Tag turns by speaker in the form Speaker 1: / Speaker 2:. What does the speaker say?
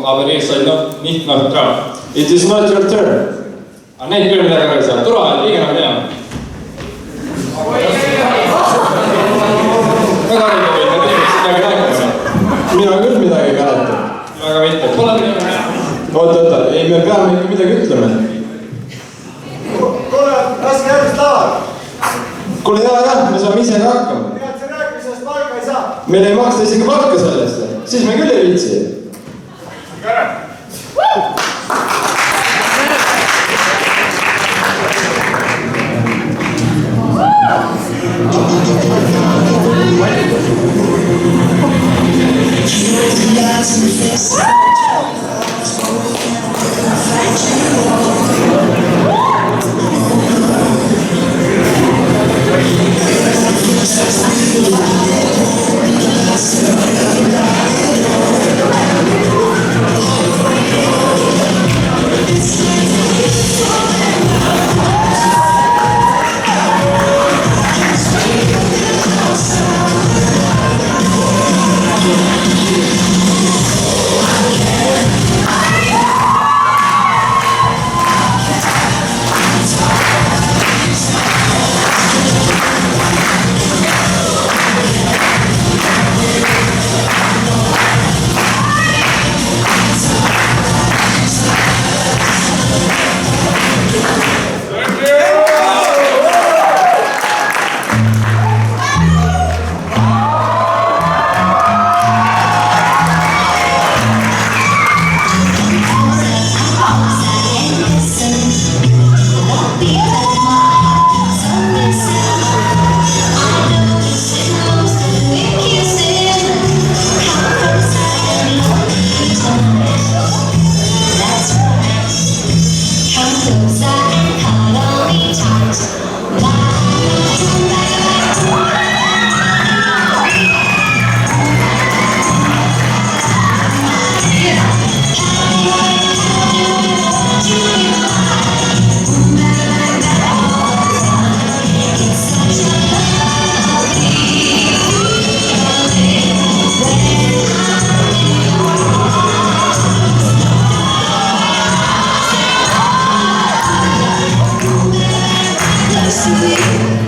Speaker 1: aber ihr seid noch nicht neutral.
Speaker 2: It is not your turn.
Speaker 1: Aga neid küll midagi ei saa. Tule, liiga nagu teha. Väga liiga võid, ma teeks midagi rääkima.
Speaker 2: Mina küll midagi ei mäleta.
Speaker 1: Väga mitte. Pole midagi teha.
Speaker 2: Oota, ei, me peame ikka midagi ütlema.
Speaker 3: Kuule, laske järgmist laval.
Speaker 2: Kuule, jah, me saame ise ka hakkama.
Speaker 3: Tead, see rääkimisest palka ei saa.
Speaker 2: Meil ei maksta isegi palka sellest. Siis me küll ei viitsi.
Speaker 3: Käre.
Speaker 4: Sweet.